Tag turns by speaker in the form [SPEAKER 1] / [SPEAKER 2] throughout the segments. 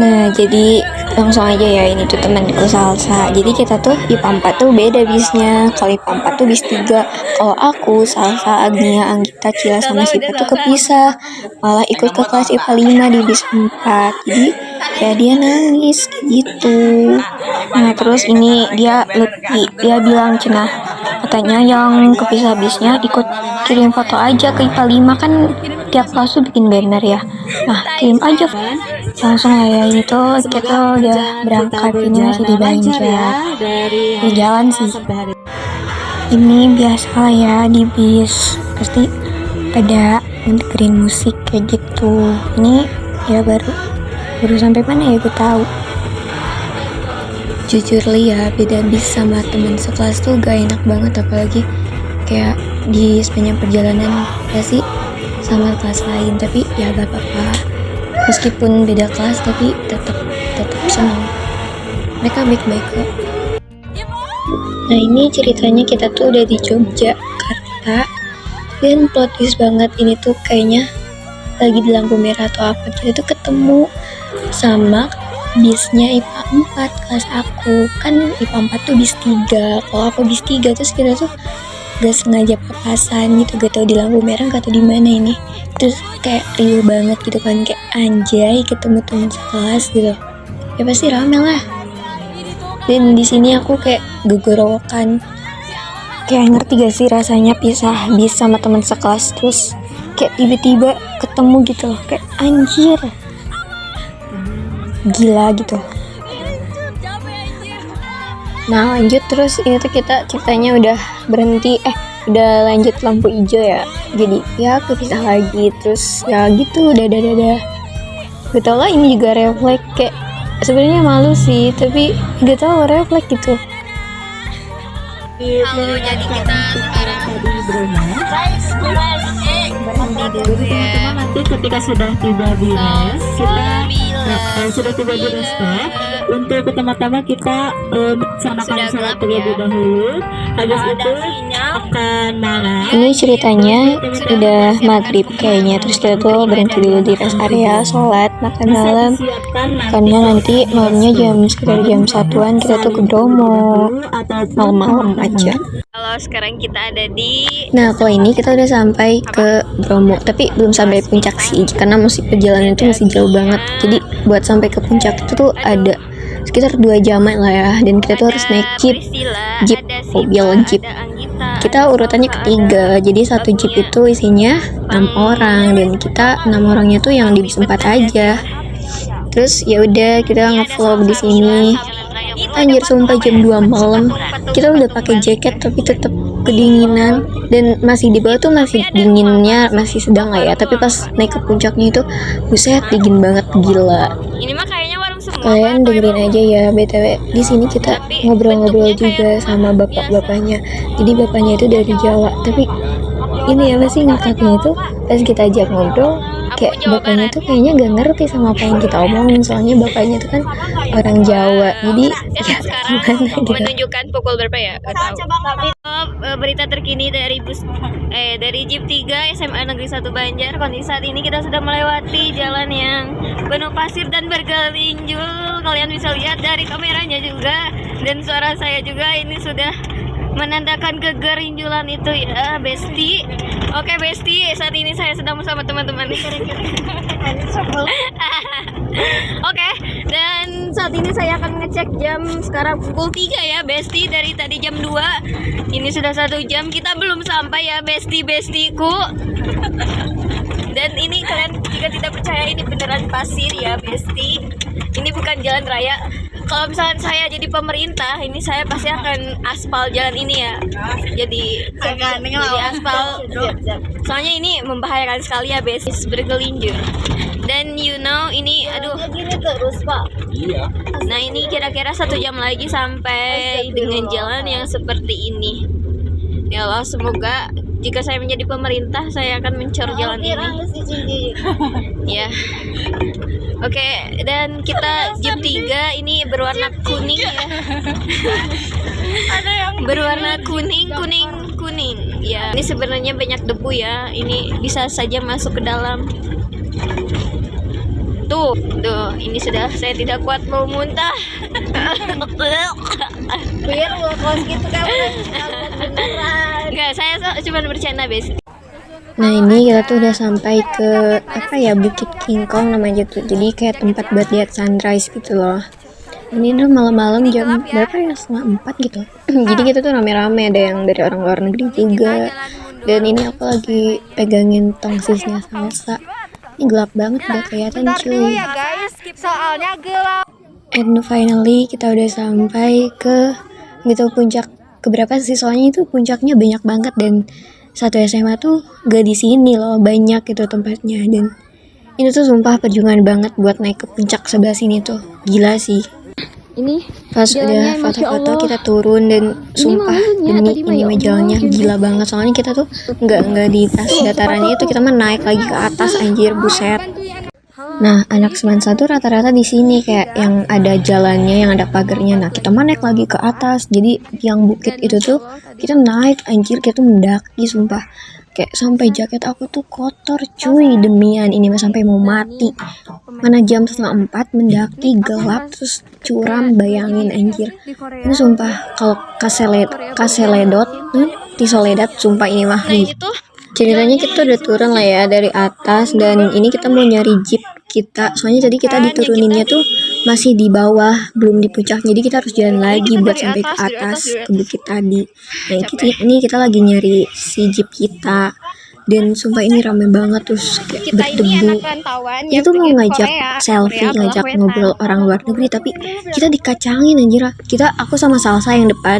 [SPEAKER 1] Nah, jadi langsung aja ya, ini tuh temanku Salsa. Jadi kita tuh IPA 4 tuh beda bisnya. Kalau IPA 4 tuh bis 3. Kalau aku, Salsa, Agnia, Anggita, Cila sama Sipa tuh kepisah. Malah ikut ke kelas IPA 5 di bis 4. Jadi ya dia nangis kayak gitu. Nah, terus ini dia Lutfi, dia bilang cenah katanya yang kepisah bisnya ikut kirim foto aja ke IPA 5, kan tiap kelas tuh bikin banner ya. Nah, kirim aja langsung lah ya. Ini tuh kita udah berangkat, ini masih di Banjar, di jalan sih. Ini biasa lah ya di bis, pasti pada dengerin musik kayak gitu. Ini ya baru sampai mana ya gue tahu. Jujur li ya, beda bis sama teman sekelas tuh gak enak banget, apalagi kayak di sepanjang perjalanan pasti sama kelas lain. Tapi ya gak apa-apa, meskipun beda kelas tapi tetap senang, mereka baik-baik kok. Nah, ini ceritanya kita tuh udah di Yogyakarta dan plot twist banget. Ini tuh kayaknya lagi di lampu merah atau apa, kita tuh ketemu sama bisnya IPA 4 kelas aku. Kan IPA 4 tuh bis 3, kalau aku bis 3. Terus kita tuh gak sengaja papasan gitu, gak tau di lampu merah, gak tau di mana ini. Terus kayak riuh banget gitu kan, kayak anjay ketemu teman sekelas gitu. Ya pasti rame lah. Dan di sini aku kayak gegorokan, kayak ngerti gak sih rasanya pisah bis sama teman sekelas, terus kayak tiba-tiba ketemu gitu loh, kayak anjir, gila gitu. Nah, lanjut terus ini tuh kita ceritanya udah berhenti, udah lanjut lampu hijau ya, jadi ya kepisah lagi. Terus ya gitu, dadah. Gak tau lah, ini juga refleks, kayak sebenarnya malu sih, tapi gak tau refleks gitu.
[SPEAKER 2] Halo, jadi kita sekarang di Bromo. Berhenti dulu ya. Nanti ketika sudah tiba di res, kita sudah tiba di res stop. Untuk pertama-tama kita melaksanakan sholat terlebih dahulu. Habis itu akan malam.
[SPEAKER 1] Ini ceritanya udah maghrib kayaknya, terus kita tuh berhenti dulu di rest area, sholat, makan malam, karena nanti malamnya sekitar jam 1-an kita tuh ke Bromo, malam-malam aja.
[SPEAKER 2] Halo, sekarang kita ada di...
[SPEAKER 1] Nah, kalau ini kita udah sampai ke Bromo, tapi belum sampai puncak sih, karena perjalanan itu masih jauh banget. Jadi buat sampai ke puncak itu tuh ada sekitar 2 jaman lah ya, dan kita tuh harus naik mobil jeep. Kita urutannya ketiga, jadi satu jeep itu isinya 6 orang, dan kita 6 orangnya tuh yang di bis 4 aja. Terus ya udah kita nge-vlog di sini. Anjir, sumpah jam 2 malam kita udah pakai jaket tapi tetap kedinginan, dan masih di bawah tuh masih dinginnya masih sedang lah ya, tapi pas naik ke puncaknya itu buset dingin banget, gila.
[SPEAKER 2] Ini mah kayaknya warung semua.
[SPEAKER 1] Kalian dengerin aja ya, BTW di sini kita ngobrol-ngobrol juga sama bapak-bapaknya. Jadi bapaknya itu dari Jawa, tapi ini apa sih ngakaknya itu pas kita ajak ngobrol, kayak bapaknya tuh kayaknya gak ngerti sama apa yang kita omongin, soalnya bapaknya tuh kan orang Jawa. Jadi ya gimana gitu.
[SPEAKER 2] Menunjukkan pukul berapa ya? Gak tahu. Berita terkini dari dari Jeep 3 SMA Negeri 1 Banjar. Kondisi saat ini kita sudah melewati jalan yang penuh pasir dan bergelinjul. Kalian bisa lihat dari kameranya juga, dan suara saya juga ini sudah menandakan kegerinjulan itu ya, Besti. Oke, Besti, saat ini saya sedang bersama teman-teman. Oke, dan saat ini saya akan ngecek jam. Sekarang pukul 3 ya, Besti. Dari tadi jam 2. Ini sudah 1 jam kita belum sampai ya, Bestiku. Dan ini kalian jika tidak percaya, ini beneran pasir ya, Besti. Ini bukan jalan raya. Kalau misalnya saya jadi pemerintah, ini saya pasti akan aspal jalan ini ya. Jadi aspal. Soalnya ini membahayakan sekali ya, Besti, bergelinjur. Dan ini aduh. Nah, ini kira-kira 1 jam lagi sampai dengan jalan yang seperti ini. Ya Allah, semoga jika saya menjadi pemerintah, saya akan mencor jalan ini. Ya. Oke, dan kita Jeep 3 ini berwarna kuning ya. Berwarna kuning. Ya, ini sebenarnya banyak debu ya. Ini bisa saja masuk ke dalam. tuh ini sudah saya tidak kuat mau muntah.
[SPEAKER 1] Biar lo kos gitu kan beneran.
[SPEAKER 2] Enggak, saya cuma bercanda besti.
[SPEAKER 1] Nah ini kita tuh udah sampai ke apa ya, Bukit King Kong namanya tuh. Jadi kayak tempat buat lihat sunrise gitu loh. Ini tuh malam-malam jam berapa ya, 3:30 gitu. Jadi kita tuh rame-rame, ada yang dari orang luar negeri juga. Dan ini aku lagi pegangin tongsisnya salsa. Ini gelap banget, gak kelihatan cuy.
[SPEAKER 2] Guys, soalnya gelap.
[SPEAKER 1] And finally kita udah sampai ke gitu puncak keberapa sih, soalnya itu puncaknya banyak banget dan satu SMA tuh gak di sini loh, banyak gitu tempatnya. Dan ini tuh sumpah perjuangan banget buat naik ke puncak sebelah sini tuh, gila sih.
[SPEAKER 2] Ini
[SPEAKER 1] Pas udah foto-foto kita turun dan sumpah demi ini mah jalannya gila banget, soalnya kita tuh nggak di tas datarannya itu, kita mah naik lagi ke atas, anjir buset. Nah, anak Semansa tuh rata-rata di sini kayak yang ada jalannya, yang ada pagarnya. Nah, kita mah naik lagi ke atas. Jadi yang bukit itu tuh kita naik, anjir, kita tuh mendaki sumpah. Kayak sampai jaket aku tuh kotor cuy, demian ini mah sampai mau mati. Mana jam 3:30 mendaki gelap terus curam, bayangin anjir. Ini sumpah kalau kaseledot, tisoledat sumpah ini mah. Ceritanya kita udah turun lah ya dari atas dan ini kita mau nyari jeep kita, soalnya tadi kita dituruninnya tuh masih di bawah, belum di puncak, jadi kita harus jalan lagi buat sampai ke atas ke bukit tadi. Nah ini kita lagi nyari si jeep kita dan sumpah ini rame banget, terus kayak berdebu. Itu mau ngajak selfie, ngajak ngobrol orang luar negeri, tapi kita dikacangin anjir. Aku sama Salsa yang depan.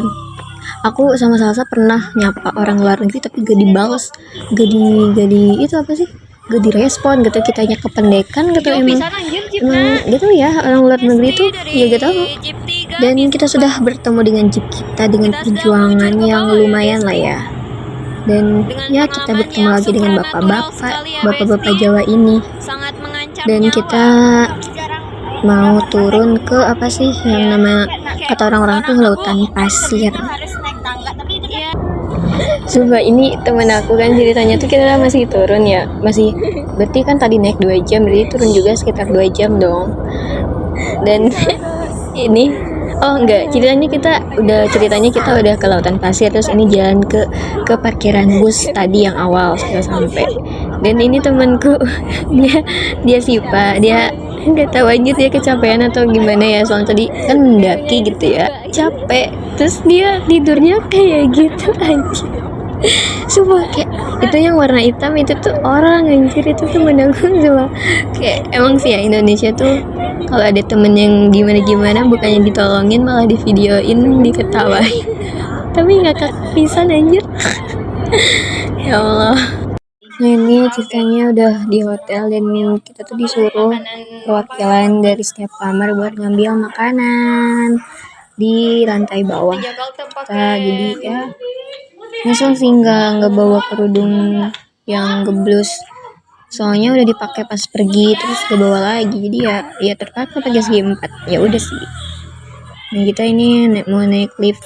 [SPEAKER 1] Aku sama Salsa pernah nyapa orang luar negeri tapi gak dibales, gak di itu apa sih, gak direspon gitu, kitanya kependekan gitu. Emang gitu ya orang luar negeri itu ya gak tahu. Dan kita sudah bertemu dengan jeep kita dengan perjuangan yang lumayan lah ya. Dan ya kita bertemu lagi dengan bapak-bapak Jawa ini. Dan kita mau turun ke apa sih yang nama kata orang-orang tuh lautan pasir. Sumpah ini temen aku kan ceritanya tuh kita masih turun ya, masih berarti kan tadi naik 2 jam, berarti turun juga sekitar 2 jam dong. Dan ini ceritanya kita udah ke lautan pasir, terus ini jalan ke parkiran bus tadi yang awal sudah sampai. Dan ini temanku dia Sipa, dia nggak tahu aja dia kecapean atau gimana ya, soalnya tadi kan mendaki gitu ya, capek, terus dia tidurnya kayak gitu aja. Sumpah kayak itu yang warna hitam itu tuh orang, anjir, itu tuh menanggung semua. Kayak emang sih ya Indonesia tuh kalau ada temen yang gimana bukannya ditolongin malah divideoin, diketawain. Tapi ngakak pisan anjir. Ya Allah. Nah ini ceritanya udah di hotel dan kita tuh disuruh perwakilan dari setiap kamar buat ngambil makanan di lantai bawah. Kita jadi ya nyesel sih nggak bawa kerudung yang geblus, soalnya udah dipakai pas pergi terus gak bawa lagi, jadi ya terpaksa pakai segi 4. Ya udah sih. Nah kita ini mau naik lift.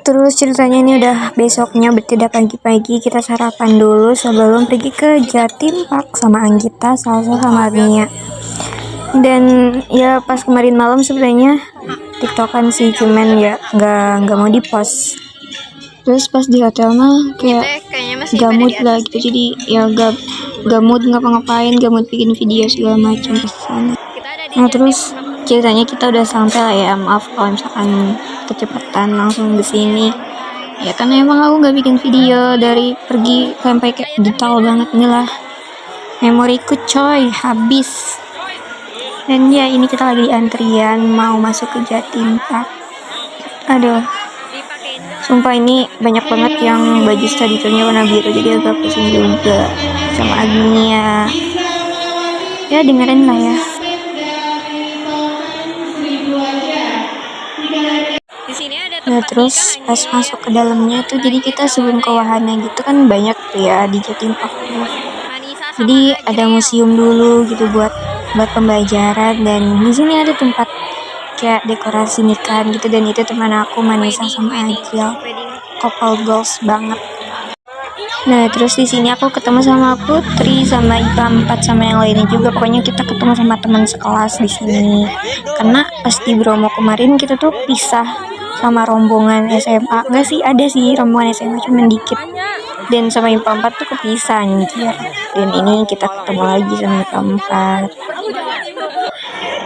[SPEAKER 1] Terus ceritanya ini udah besoknya, berarti udah pagi-pagi, kita sarapan dulu sebelum pergi ke Jatim Park sama Anggita, Salsa sama Arnia. Dan ya pas kemarin malam sebenarnya tiktokan sih, cuman ya nggak mau di post. Terus pas di hotel mah kayak gak mood lah gitu, jadi ya gak mood ngapa-ngapain, gak mood bikin video segala macam kesana. Nah terus ceritanya kita udah sampai lah ya, maaf kalau misalkan kecepatan langsung ke sini ya, karena emang aku nggak bikin video dari pergi sampai kayak detail banget inilah, memoriku coy habis. Dan ya ini kita lagi di antrian mau masuk ke Jatim Park. Aduh, sumpah ini banyak banget yang baju study tournya warna biru, jadi agak pusing juga sama Agnia. Ya dengerin lah ya. Nah terus pas masuk ke dalamnya tuh, jadi kita sebelum ke wahana gitu kan banyak tuh ya di Jatim Park tuh. Jadi ada museum dulu gitu buat pembelajaran, dan di sini ada tempat kayak dekorasi nikahan gitu, dan itu teman aku Manisa sama Agil, couple goals banget. Nah, terus di sini aku ketemu sama Putri, sama IPA 4, sama yang lainnya juga. Pokoknya kita ketemu sama teman sekelas di sini. Karena pas di Bromo kemarin kita tuh pisah sama rombongan SMA. Enggak sih, ada sih rombongan SMA cuma dikit. Dan sama IPA 4 tuh kepisah anjir. Dan ini kita ketemu lagi sama IPA 4.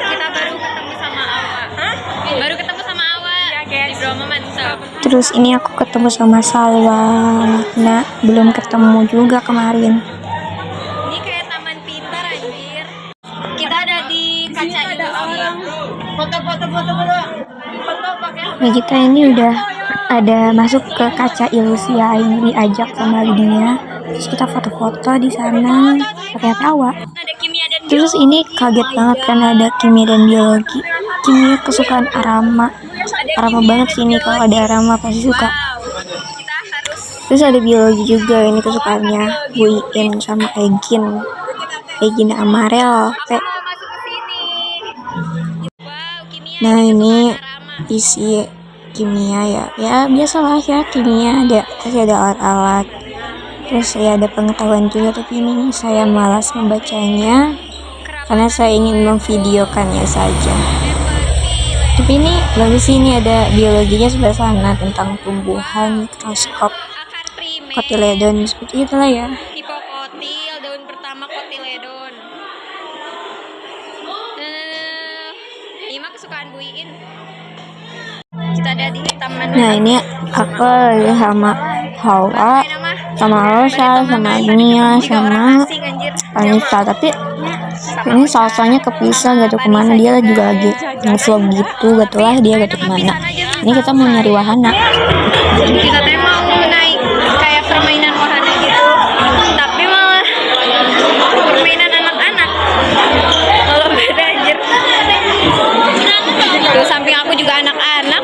[SPEAKER 2] Kita baru ketemu sama Awa. Baru ketemu sama Awa. Di Bromo mantap.
[SPEAKER 1] Terus ini aku ketemu sama Salwa. Nah, belum ketemu juga kemarin.
[SPEAKER 2] Ini kayak taman pintar anjir. Kita ada di kaca ilusi. Foto pakai
[SPEAKER 1] Nah, kita ini udah ada masuk ke kaca ilusi ya. Ini diajak sama dia. Terus kita foto-foto di sana pakai tawa.
[SPEAKER 2] ada kimia dan
[SPEAKER 1] Terus ini kaget banget kan ada kimia dan biologi. Kimia kesukaan Arama. Arama banget sih ini, kalau ada Arama pasti suka.
[SPEAKER 2] kita harus
[SPEAKER 1] Terus ada biologi juga, ini kesukaannya Bu Iin sama Egin. Egin Amarel.
[SPEAKER 2] masuk ke sini. Wow, kimia.
[SPEAKER 1] Nah, ini
[SPEAKER 2] Rama.
[SPEAKER 1] isi kimia ya. Ya biasalah ya kimia, ada pasti ada alat-alat. Terus ya ada pengetahuan juga, tapi ini saya malas membacanya karena saya ingin memvideokannya saja. Tapi ini bagus sih, ini ada biologinya sebelah sana tentang tumbuhan, mikroskop,
[SPEAKER 2] Akar primer.
[SPEAKER 1] kotiledon, seperti itulah ya.
[SPEAKER 2] Hipokotil, daun pertama kotiledon. Ini mah kesukaan Bu Iin. Kita ada di taman.
[SPEAKER 1] Nah, ini aku lagi sama Hawa, sama Rosa, sama Mia, sama Anissa. Tapi ini salsanya kepisah, gak tau kemana. Dia juga lagi nge-vlog gitu, gak tau lah dia gak tau kemana. Ini kita mau nyari wahana.
[SPEAKER 2] Kita teh mau naik kayak permainan wahana gitu, tapi malah permainan anak-anak. Kalau beda anjir. Tuh samping aku juga anak-anak.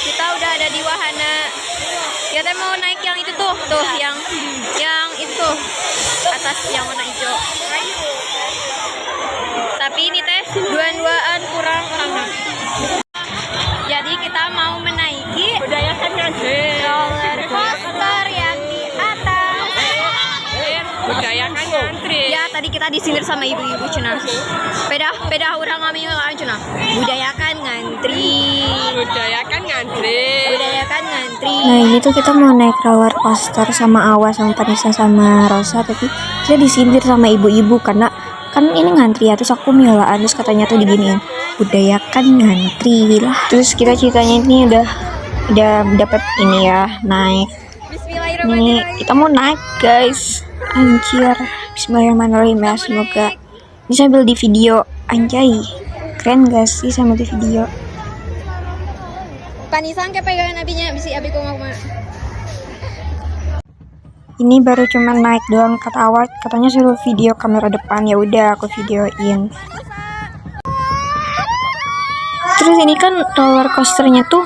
[SPEAKER 2] Kita udah ada di wahana. Kita mau naik yang itu tuh, yang itu atas yang warna hijau. Tapi ini teh duaan kurang orang. Jadi kita mau menaiki roller coaster yang di atas.
[SPEAKER 3] Budayakan ngantri.
[SPEAKER 2] Ya tadi kita disindir sama ibu-ibu cina. Peda orang kami nggak cina. Budayakan ngantri.
[SPEAKER 3] Budayakan ngantri.
[SPEAKER 2] Budayakan ngantri.
[SPEAKER 1] Nah, ini tuh kita mau naik roller coaster sama Awa, sama Vanessa, sama Rosa. Tapi kita disindir sama ibu-ibu karena kan ini ngantri ya. Terus aku milaan, terus katanya tuh diginiin, budayakan ngantri lah. Terus kita ceritanya ini udah dapat ini ya, naik. Ini
[SPEAKER 2] Bismillahirrahmanirrahim.
[SPEAKER 1] kita mau naik guys, anjir. Bismillahirrahmanirrahim ya, semoga ini sambil di video. Anjay, keren gak sih sambil di video.
[SPEAKER 2] Panisan kayak pegangan abinya, bisi abi kok mau kemana?
[SPEAKER 1] Ini baru cuma naik doang, kata Awat katanya suruh video kamera depan. Ya udah aku videoin. Terus ini kan roller coasternya tuh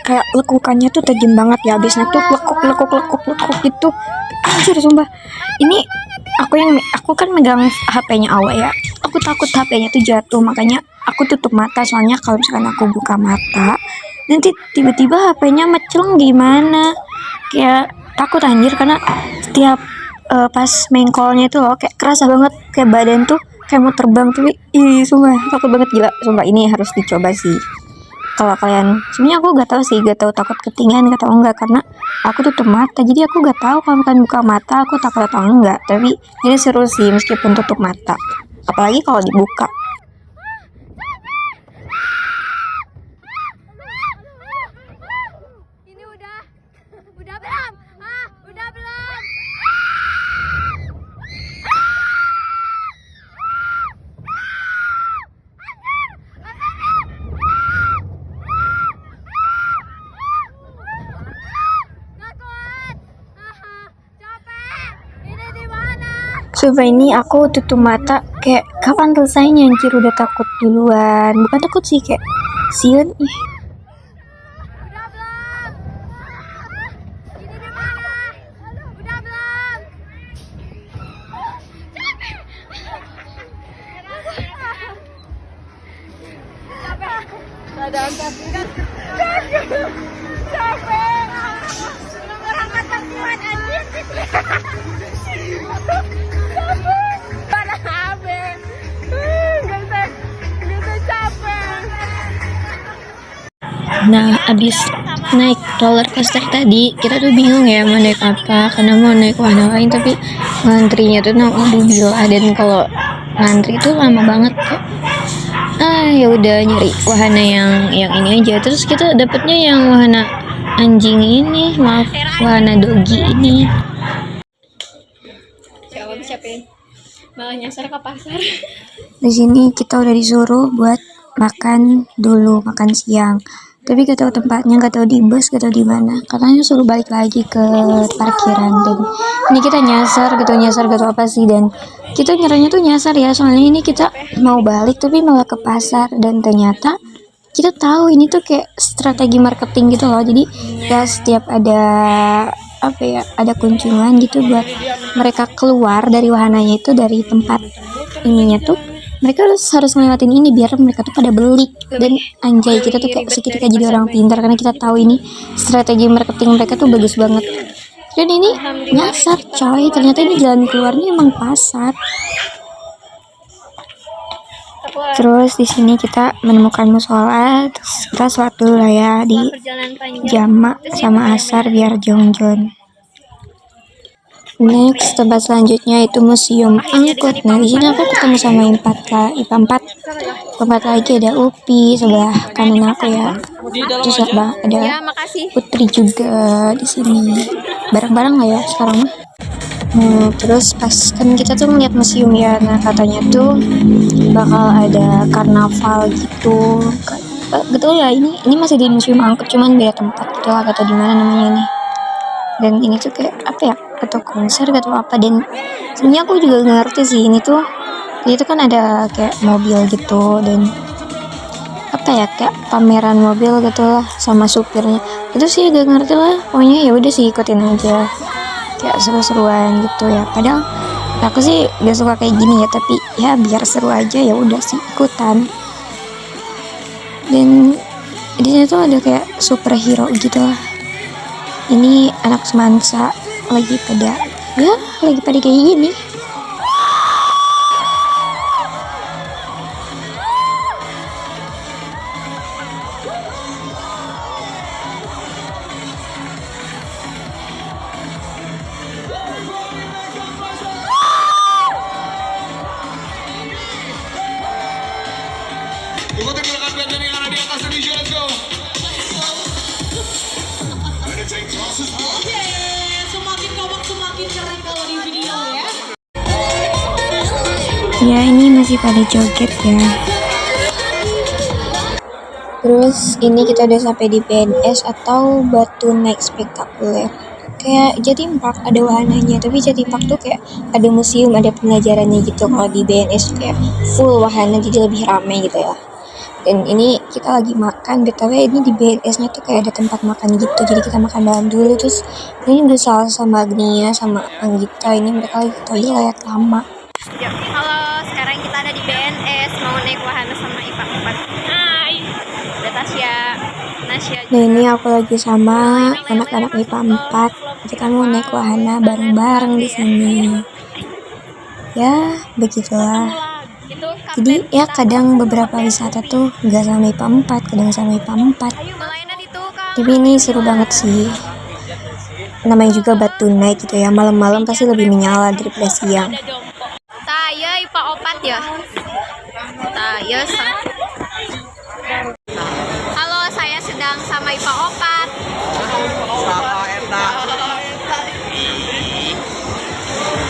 [SPEAKER 1] kayak lekukannya tuh tajam banget ya, habisnya tuh lekuk gitu. Anjir sumpah. Ini aku kan megang HP-nya Awa ya. Aku takut HP-nya tuh jatuh, makanya aku tutup mata. Soalnya kalau misalkan aku buka mata, nanti tiba-tiba HP-nya meceleng gimana? Kayak takut anjir, karena setiap pas mengkolnya itu loh kayak kerasa banget, kayak badan tuh kayak mau terbang. Tapi sumpah takut banget, gila sumpah. Ini harus dicoba sih kalau kalian. Sebenarnya aku gak tahu takut ketinggian atau enggak, karena aku tutup mata, jadi aku gak tahu kalau kalian buka mata aku takut atau enggak. Tapi ini seru sih meskipun tutup mata, apalagi kalau dibuka.
[SPEAKER 2] Ini udah belum? Udah belum? Nggak kuat. Capek. Ini di mana?
[SPEAKER 1] Sumpah ini aku tutup mata kayak kapan selesainya anjir, udah takut duluan. Bukan takut sih, kayak sian ih.
[SPEAKER 2] Udah belum? Ini di mana? Udah belum? Capek. Capek.
[SPEAKER 1] Nah, abis naik roller coaster tadi, kita tuh bingung ya mau naik apa, karena mau naik wahana lain tapi ngantrinya tuh aduh gila, dan kalau ngantri tuh lama banget kayak ya udah nyari wahana yang ini aja. Terus kita dapetnya yang wahana anjing ini, maaf, wahana dogi ini.
[SPEAKER 2] Siapa capek? Malah nyasar ke pasar.
[SPEAKER 1] Di sini kita udah disuruh buat makan dulu, makan siang. Tapi gak tahu tempatnya, gak tahu di bus, gak tahu di mana. Katanya suruh balik lagi ke parkiran, dan ini kita nyasar gak tahu apa sih. Dan kita nyeranya tuh nyasar ya, soalnya ini kita mau balik tapi malah ke pasar, dan ternyata kita tahu ini tuh kayak strategi marketing gitu loh. Jadi ya setiap ada kunjungan gitu buat mereka keluar dari wahananya itu, dari tempat ininya tuh mereka harus ngelewatin ini biar mereka tuh pada beli. Dan anjay, kita tuh kayak seketika jadi orang pintar karena kita tahu ini strategi marketing mereka tuh bagus banget. Dan ini nyasar coy, ternyata ini jalan keluarnya emang pasar. Terus di sini kita menemukan musola, terus kita sholat dulu lah ya di jamak sama asar biar jongjon. Next, tempat selanjutnya itu museum angkut. Nah, di sini aku ketemu sama IPA 4. Tempat lagi ada Upi sebelah kanan aku ya. Terus ada Putri juga di sini. Bareng-bareng lah ya sekarang mah. Terus pas kan kita tuh ngeliat museum ya. Nah, katanya tuh bakal ada karnaval gitu. Betul ya, ini masih di museum angkut, cuman beda tempat gitu lah, kata di mana namanya ini. Dan ini tuh kayak apa ya, atau konser atau apa. Dan sebenarnya aku juga nggak ngerti sih, ini tuh kan ada kayak mobil gitu, dan apa ya, kayak pameran mobil gitu lah sama supirnya. Itu sih gak ngerti lah, pokoknya ya udah sih ikutin aja, kayak seru-seruan gitu ya. Padahal aku sih gak suka kayak gini ya, tapi ya biar seru aja ya udah sih ikutan. Dan di sini tuh ada kayak superhero gitu lah. Ini anak semansa lagi pada kayak gini.
[SPEAKER 4] Ikuti gerakan band yang ada di atas Indonesia, let's go.
[SPEAKER 5] Oke, semakin kompak semakin keren kalau di video ya.
[SPEAKER 1] Ya, ini masih pada joget ya. Terus ini kita udah sampai di BNS atau Batu Naik Spektakuler. Kayak Jatim Park ada wahananya, tapi Jatim Park tuh kayak ada museum, ada pelajarannya gitu. Kalau di BNS kayak full wahana, jadi lebih ramai gitu ya. Dan ini kita lagi makan, BTW ini di BNS-nya tuh kayak ada tempat makan gitu, jadi kita makan dalam dulu. Terus ini udah sama Agnia sama Anggita, ini mereka lagi ke toilet lama.
[SPEAKER 2] Halo, sekarang kita ada di BNS, mau naik wahana sama IPA 4. Hai, ada Tasya.
[SPEAKER 1] Nah, ini aku lagi sama anak-anak IPA 4. Kita mau naik wahana bareng-bareng di sini. Ya, begitulah. Jadi ya kadang beberapa wisata tuh gak sama IPA 4, kadang sama IPA 4. Tapi ini seru banget sih. Namanya juga Batu Naik gitu ya, malam-malam pasti lebih menyala daripada siang.
[SPEAKER 2] Taya IPA 4 ya. Taya Halo, saya sedang sama IPA 4.
[SPEAKER 3] Sama Eta.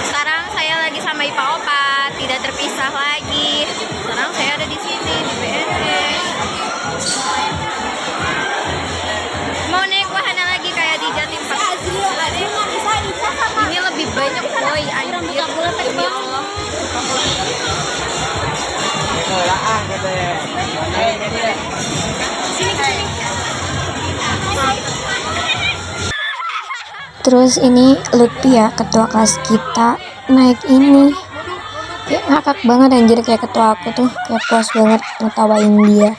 [SPEAKER 2] Sekarang saya lagi sama IPA 4, tidak terpisah lagi. Sekarang saya ada di sini di BNS. Mau naik wahana lagi kayak di Jatim Park. Ini lebih banyak boy, anjir. Demi Allah.
[SPEAKER 1] Terus ini Lutfi ya, ketua kelas kita naik ini. Kayak ngakak banget anjir, kayak ketua aku tuh kayak puas banget ngetawain dia.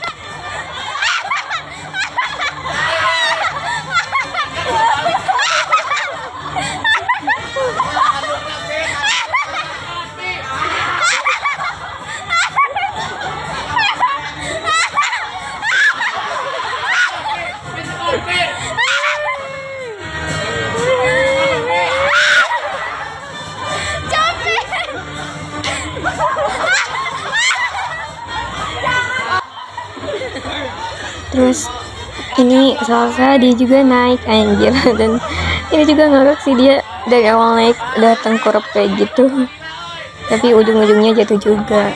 [SPEAKER 1] Terus ini Salsa dia juga naik anjir. Dan ini juga ngakak sih, dia dari awal naik udah tengkurap kayak gitu, tapi ujung-ujungnya jatuh juga.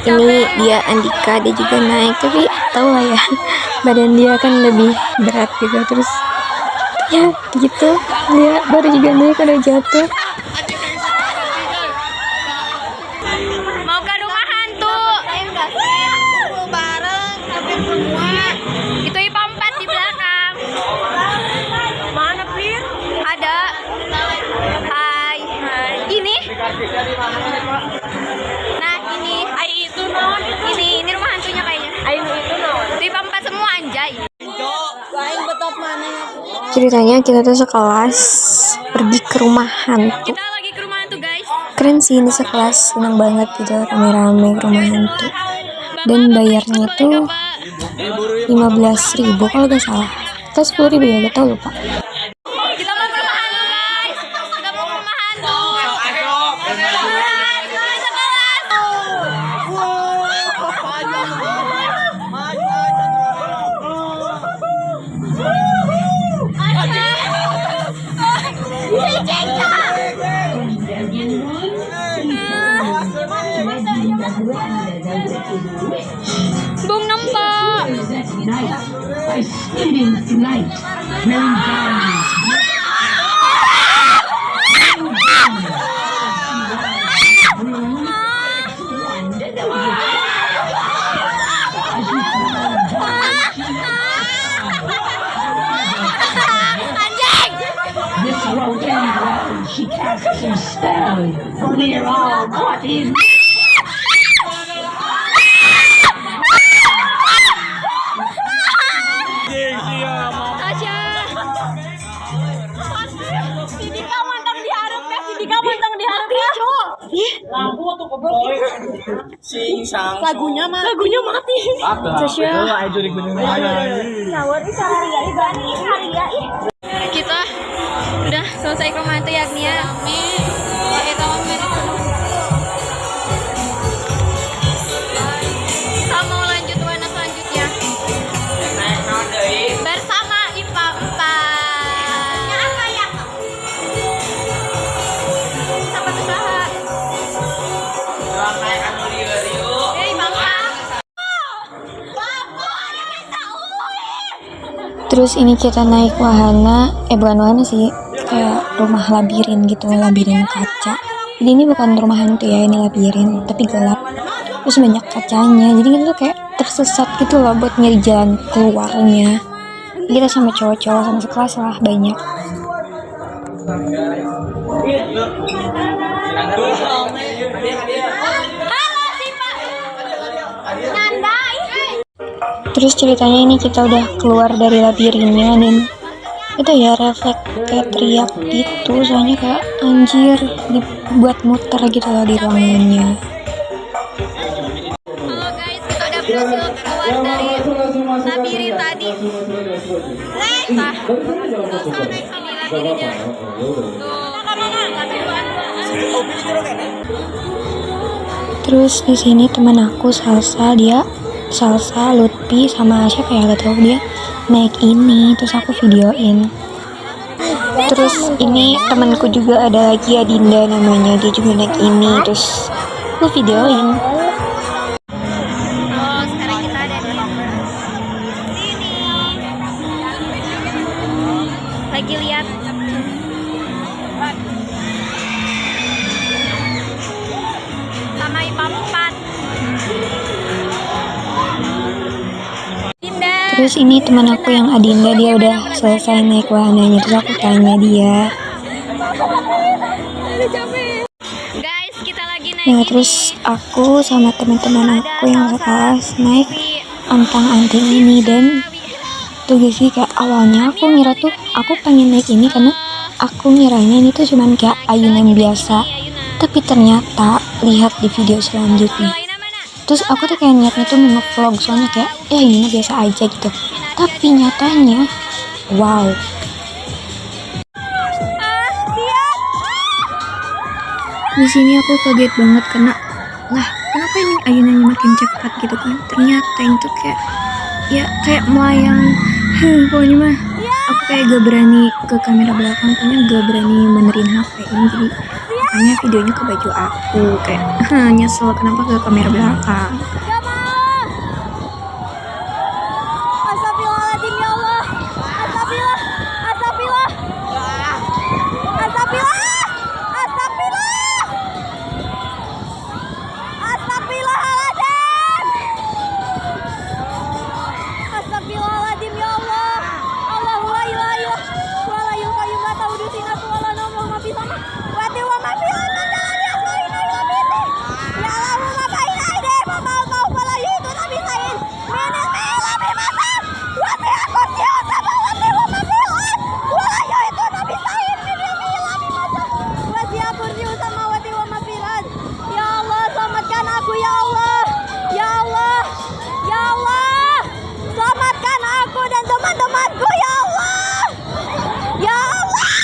[SPEAKER 1] Ini dia Andika, dia juga naik, tapi tau lah ya badan dia kan lebih berat gitu. Terus ya gitu, dia baru juga naik udah jatuh.
[SPEAKER 2] Mau ke rumah hantu. Bareng semua. Itu IPA 4 di belakang. Mana Plir? Ada. Hai. Ini. Nah, ini. Itu non. Ini rumah hantunya kayaknya. Itu non. Itu IPA 4 semua anjay.
[SPEAKER 1] Ceritanya kita tuh sekelas pergi ke rumah hantu.
[SPEAKER 2] Kita lagi ke rumah hantu, guys.
[SPEAKER 1] Keren sih, ini sekelas, seneng banget gitu rame-rame ke rumah hantu. Dan bayarnya tuh 15.000 kalau gak salah, atau 10.000 ya, gak tau, lupa.
[SPEAKER 2] Kita mau ke rumah hantu, guys. Kita mau ke rumah hantu. Bung nampak.
[SPEAKER 6] By spitting light, very down. This Rotenda, she casts some spell. We're all caught in.
[SPEAKER 2] Tasya. Sidika mantang diharap ya, Sidika mantang diharap ya.
[SPEAKER 3] Lampu tuh goblok. Sing-sang.
[SPEAKER 2] Lagunya mati.
[SPEAKER 3] Tasya. Ayo di gunung aja.
[SPEAKER 2] Kita udah selesai ke rumah hantu ya, Agnia. Kita mau lanjut warna selanjutnya bersama IPA 4. Apa ya? Sama usaha.
[SPEAKER 1] Terus ini kita naik wahana, bukan wahana sih, kayak rumah labirin gitu, labirin kaca. Jadi ini bukan rumah hantu ya, ini labirin, tapi gelap. Terus banyak kacanya, jadi kita tuh kayak tersesat gitu loh buat nyari jalan keluarnya. Kita sama cowok-cowok sama sekelas lah, banyak.
[SPEAKER 2] Halo sih Pak. Nandai.
[SPEAKER 1] Terus ceritanya ini kita udah keluar dari labirinnya, dan itu ya refleks kayak teriak gitu, soalnya kayak anjir dibuat muter gitu loh di ruangannya.
[SPEAKER 2] Halo guys, kita udah berhasil keluar dari labirin tadi. Nah, ini labirinnya.
[SPEAKER 1] Terus di sini teman aku Salsa, Lutfi sama siapa ya gak tau, dia naik ini, terus aku videoin. Terus ini temanku juga ada lagi, Adinda namanya, dia juga naik ini, terus aku videoin.
[SPEAKER 2] Oh, sekarang kita ada di sini. Lagi lihat sama IPA 4.
[SPEAKER 1] Terus ini teman aku yang Adinda, dia udah selesai naik wahananya, terus aku tanya dia.
[SPEAKER 2] Guys, kita lagi naik
[SPEAKER 1] Nah terus aku sama teman-teman aku yang sekelas naik antang-anting ini, dan tuh guys sih, kayak awalnya aku ngira tuh aku pengen naik ini karena aku ngiranya ini tuh cuman kayak ayunan biasa, tapi ternyata lihat di video selanjutnya, Terus aku tuh kayak niatnya tuh mau nge-vlog, soalnya kayak ini mah biasa aja gitu. Tapi nyatanya wow. Di sini aku kaget banget karena lah kenapa ini ayunannya makin cepat gitu kan. Ternyata itu kayak melayang. Pokoknya mah aku kayak gak berani ke kamera belakang, pokoknya gak berani benerin HP ini, jadi makanya videonya ke baju aku kayak nyesel kenapa ke kamera belakang.
[SPEAKER 2] Astagfirullahaladzim ya Allah. Astagfirullah. Astagfirullah. Astagfirullah. Astagfirullah. Astagfirullahaladzim. Astagfirullahaladzim ya Allah. Allahu la ilaha illallah wa la yuqayyim la ta'udu sinatu wa la nawm lahu ma fis samawati wa ma fil ardi man da'ala yasma'ina ila biti. Ya Allahu ma baina aydihim wa ma khalfahum wa la yuhituna bi shay'in min ilmihi illa bima sha'a. Wasi'a kursiyuhu samawati wa ma fil ardi wa la yuhituna bi shay'in min ilmihi illa bima sha'a. Wasi'a kursiyuhu samawati wa ma fil ardi. Ya Allah, selamatkan aku ya Allah. Ya Allah. Ya Allah. Selamatkan aku dan teman-temanku ya Allah. Ya Allah.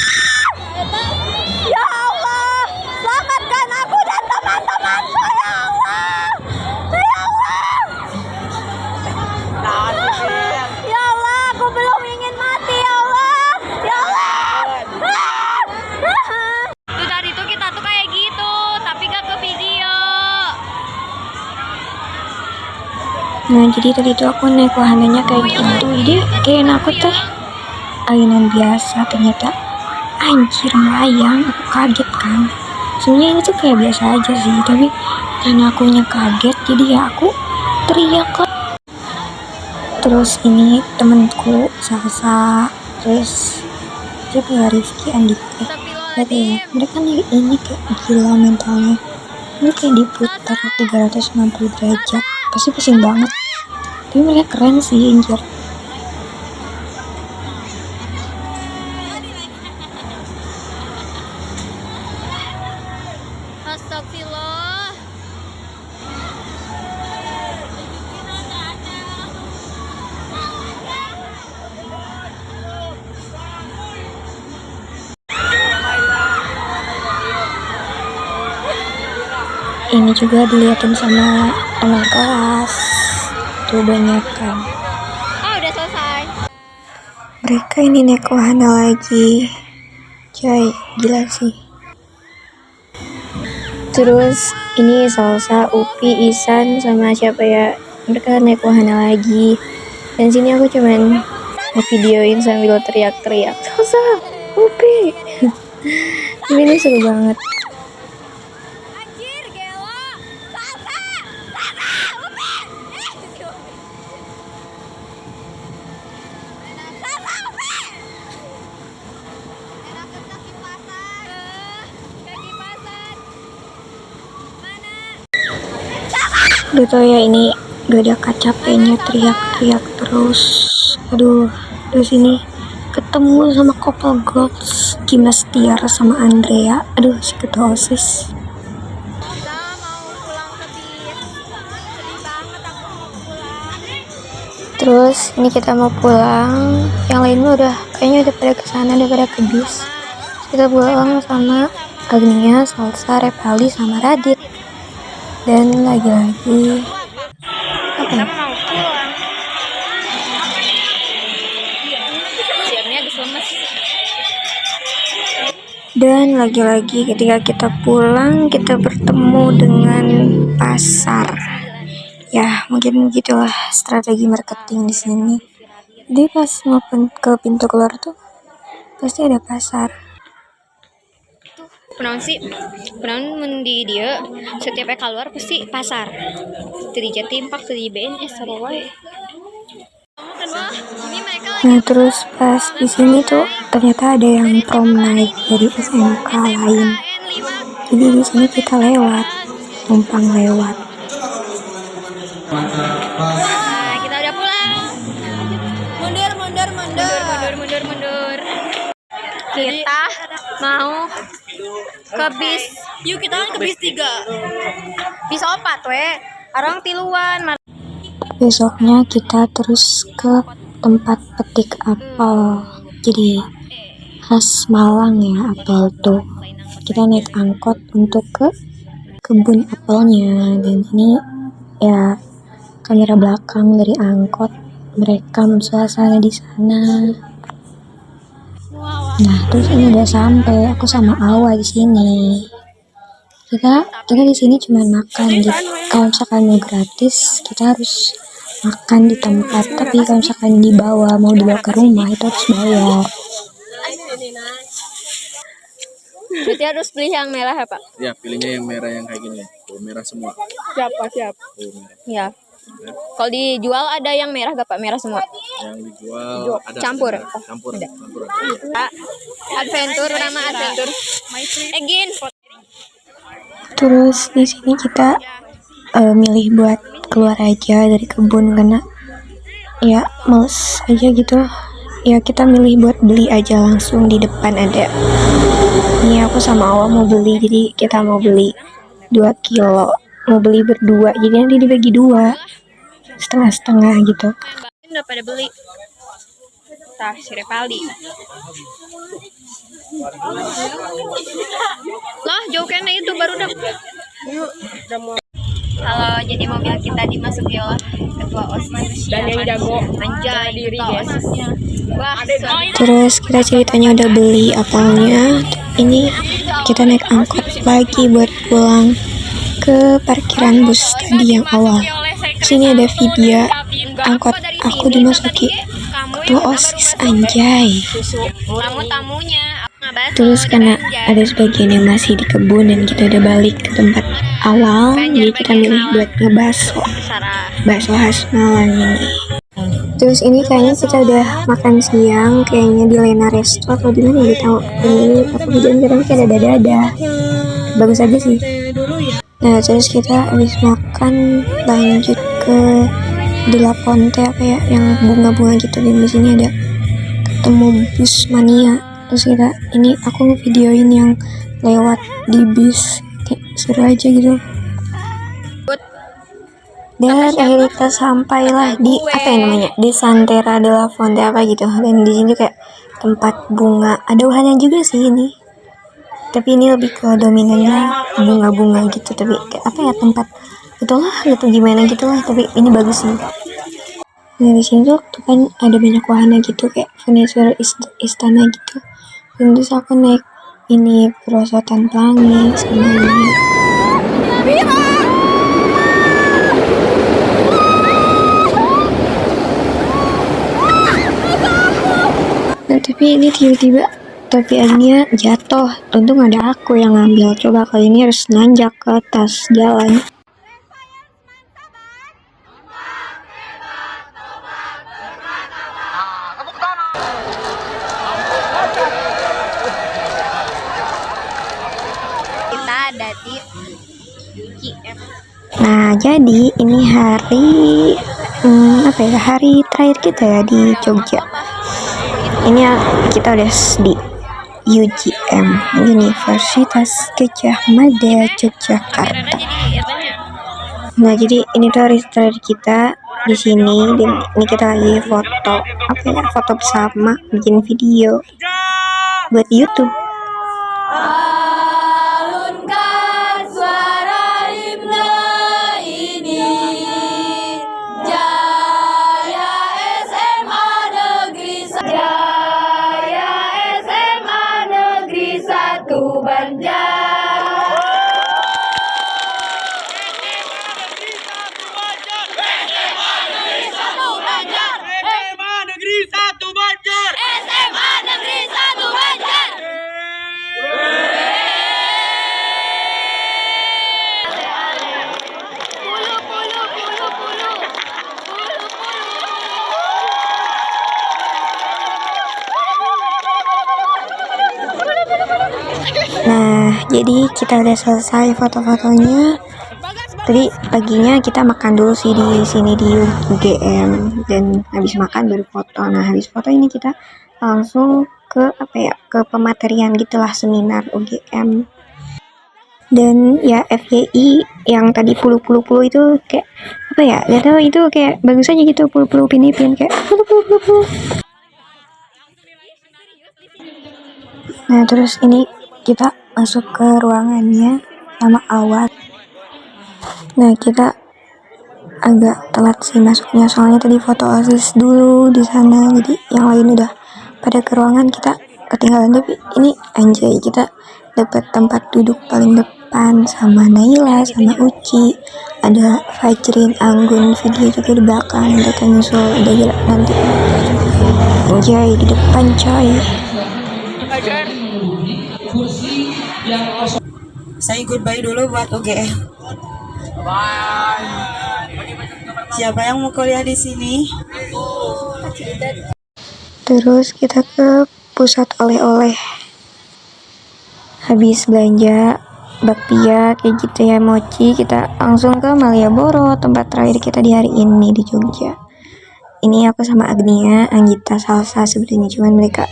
[SPEAKER 2] Ya Allah. Selamatkan aku dan teman-temanku ya Allah. Ya Allah. Ya Allah, aku belum ingin mati ya Allah. Ya Allah. Tuh tadi tuh kita tuh kayak gitu, tapi gak ke video.
[SPEAKER 1] Nah jadi tadi tuh aku naik wahananya kayak gitu, jadi kayak nakut teh ayunan biasa, ternyata anjir melayang. Aku kaget kan, sebenarnya ini tuh kayak biasa aja sih, tapi karena akunya kaget jadi ya aku teriak lah. Terus ini temenku Salsa, terus siapa ya, Rifki, Andika, lihat ya, mereka nih ini kayak gila mentalnya. Ini kayak diputar 360 derajat, pasti pusing banget. Tapi mereka keren sih anjir.
[SPEAKER 2] Astagfirullah.
[SPEAKER 1] Ini juga diliatin sama teman kelas, tuh banyak kan.
[SPEAKER 2] Oh, udah selesai.
[SPEAKER 1] Mereka ini naik wahana lagi, coy, gila sih. Terus ini Salsa, Upi, Isan, sama siapa ya, mereka naik wahana lagi. Dan sini aku cuman ngevideoin sambil teriak-teriak, Salsa, Upi. Tapi ini seru banget.
[SPEAKER 2] Anjir, gelo. Salsa. Salsa. Upi. Salsa, Upi. Enak kaki pasar. Kaki pasar. Mana?
[SPEAKER 1] Udah tau ya, ini gak ada capeknya teriak-teriak terus. Aduh, terus ini ketemu sama couple goals Gimnastiar sama Andrea. Aduh, si ketua OSIS.
[SPEAKER 2] Kita mau pulang ke bis. Sedih banget aku mau pulang.
[SPEAKER 1] Terus ini kita mau pulang, yang lain mah udah kayaknya udah pada kesana, udah pada ke bis. Kita pulang sama Agnia, Salsa, Repali, sama Radit. Dan lagi-lagi apa ya?
[SPEAKER 2] Jamnya agak lemes.
[SPEAKER 1] Dan lagi-lagi ketika kita pulang, kita bertemu dengan pasar. Ya, mungkin gitulah strategi marketing di sini. Jadi pas mau ke pintu keluar tuh pasti ada pasar.
[SPEAKER 2] Penaun sih, penaun di dia setiap keluar pasti pasar. Dari Jatim Park, dari BNS, Sarawak. Ini mereka lagi
[SPEAKER 1] Nah terus pas di sini tuh ternyata ada yang prom night dari SMK lain. Jadi di sini kita lewat, numpang lewat.
[SPEAKER 2] Nah, kita udah pulang. Mundur. Kita mau ke bis. Yuk kita kan ke bis 3. Bis 4 we. Arang tiluan.
[SPEAKER 1] Besoknya kita terus ke tempat petik apel. Jadi khas Malang ya apel tuh. Kita naik angkot untuk ke kebun apelnya, dan ini ya kamera belakang dari angkot merekam suasana di sana. Nah, terus ini udah sampai, aku sama Awa di sini. Kita di sini cuma makan gitu. Kalau misalkan mau gratis, kita harus makan di tempat. Tapi kalau misalkan mau dibawa ke rumah itu harus bayar.
[SPEAKER 2] Berarti harus beli yang merah ya, Pak?
[SPEAKER 7] Ya, pilihnya yang merah yang kayak gini. Tuh, merah semua.
[SPEAKER 2] Siap.
[SPEAKER 7] Tuh, merah.
[SPEAKER 2] Ya. Kalau dijual ada yang merah gak, Pak? Merah semua?
[SPEAKER 7] Yang dijual ada
[SPEAKER 2] Campur?
[SPEAKER 7] campur.
[SPEAKER 2] Pak, adventure, nama adventure. Egin.
[SPEAKER 1] Terus di sini kita milih buat keluar aja dari kebun karena ya males aja gitu. Ya kita milih buat beli aja langsung di depan ada. Ini aku sama Awa mau beli, jadi kita mau beli 2 kilo. Mau beli berdua, jadi nanti dibagi 2. Setengah-setengah gitu.
[SPEAKER 2] Udah pada beli. Tah, si Repaldi. Lah, jauh kena itu baru udah. Halo, jadi mobil kita dimasuki oleh ketua OSIS dan yang jago anjay diri guys. Wah,
[SPEAKER 1] Terus kita ceritanya udah beli apelnya. Ini kita naik angkot lagi buat pulang ke parkiran bus tadi yang awal. Sini ada video angkot aku dimasuki ketua OSIS, anjay.
[SPEAKER 2] tamu-tamunya.
[SPEAKER 1] Terus karena ada sebagian yang masih di kebun dan kita udah balik ke tempat awal, jadi kita milih buat ngebaso, bakso khas Malang ini. Terus ini kayaknya kita udah makan siang, kayaknya di Lena Resto atau di mana ya, tahu. Ini aku videoin karena kayak ada dada, bagus aja sih. Nah terus kita habis makan lanjut ke De La Ponte apa ya, yang bunga-bunga gitu, dan di sini ada ketemu bus mania. Terus kita ini aku ngevideoin yang lewat di bis, kayak seru aja gitu. Dan akhirnya kita sampailah di apa ya namanya, di Santera de la Fonte apa gitu. Dan di sini kayak tempat bunga, ada wahana juga sih ini. Tapi ini lebih ke dominannya bunga-bunga gitu. Tapi kayak apa ya, tempat itulah gitu gimana gitulah. Tapi ini bagus sih. Nah di sini tuh kan ada banyak wahana gitu kayak furniture istana gitu. Dan terus aku naik ini perosotan pelangi sama ini. Nah tapi ini tiba-tiba topiannya jatuh. Untung ada aku yang ngambil. Coba kali ini harus nanjak ke atas jalan.
[SPEAKER 2] Kita ada di UGM.
[SPEAKER 1] Nah jadi ini hari apa ya, hari terakhir kita ya di Jogja. Ini ya, kita udah di UGM, Universitas Gadjah Mada Yogyakarta. Nah jadi ini tuh hari terakhir kita di sini, dan ini kita lagi foto apa ya, foto bersama, bikin video buat YouTube.
[SPEAKER 5] Alunkan suara himne ini, Jaya SMA Negeri 1 Banjar. SMA Negeri 1 Banjar.
[SPEAKER 1] Nah jadi kita udah selesai foto-fotonya. Tadi paginya kita makan dulu sih di sini di UGM, dan habis makan baru foto. Nah habis foto ini kita langsung ke apa ya, ke pematerian gitulah, seminar UGM. Dan ya FYI yang tadi pulu itu kayak apa ya, gak tahu itu kayak bagus aja gitu, pulu pinipin kayak pulu. Nah terus ini kita masuk ke ruangannya sama Awat. Nah kita agak telat sih masuknya, soalnya tadi foto OSIS dulu di sana, jadi yang lain udah pada ke ruangan, kita ketinggalan. Tapi ini anjay, kita dapat tempat duduk paling depan sama Naila sama Uci, ada Fajrin, Anggun, video juga di belakang, mereka nyusul udah gerak nanti. Anjay di depan coy.
[SPEAKER 3] Saya goodbye dulu buat UGM. Siapa yang mau kuliah di sini?
[SPEAKER 1] Terus kita ke pusat oleh-oleh. Habis belanja bakpia kayak gitu ya, mochi, kita langsung ke Malioboro, tempat terakhir kita di hari ini di Jogja. Ini aku sama Agnia, Anggita, Salsa sebenarnya, cuman mereka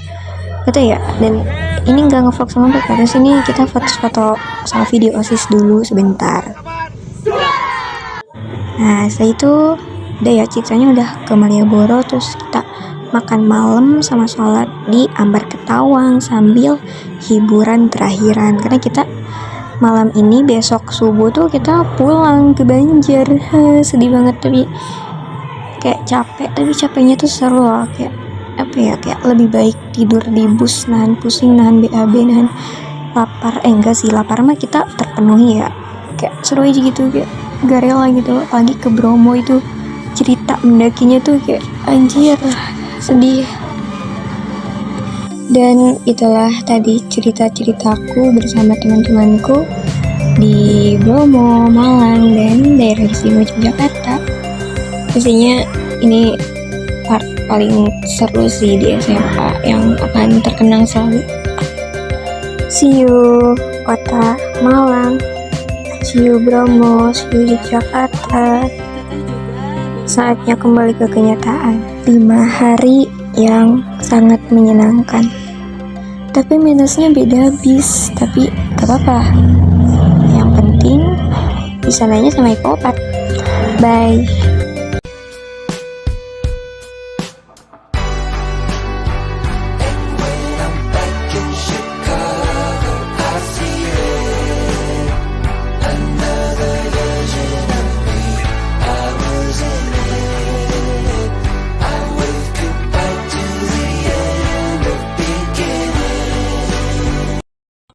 [SPEAKER 1] gitu ya. Dan ini nggak ngevlog sama mereka, terus ini kita foto-foto sama video OSIS dulu sebentar. Nah setelah itu udah ya, ceritanya udah ke Malioboro, terus kita makan malam sama sholat di Ambar Ketawang sambil hiburan terakhiran, karena kita malam ini besok subuh tuh kita pulang ke Banjar. Sedih banget, tapi kayak capek, tapi capeknya tuh seru loh, kayak apa ya, kayak lebih baik tidur di bus, nahan pusing, nahan BAB, nahan lapar. Enggak sih, lapar mah kita terpenuhi ya, kayak seru aja gitu, kayak gak rela gitu. Apalagi ke Bromo itu cerita mendakinya tuh kayak anjir sedih. Dan itulah tadi cerita-ceritaku bersama teman-temanku di Bromo, Malang, dan daerah istimewa Yogyakarta. Pastinya ini part paling seru sih di SMA yang akan terkenang selalu. See you kota Malang, see you Bromo, see you Yogyakarta. Saatnya kembali ke kenyataan. 5 hari yang sangat menyenangkan, tapi minusnya beda bis. Tapi gak apa-apa, yang penting bisa nanya sama Eko 4. Bye.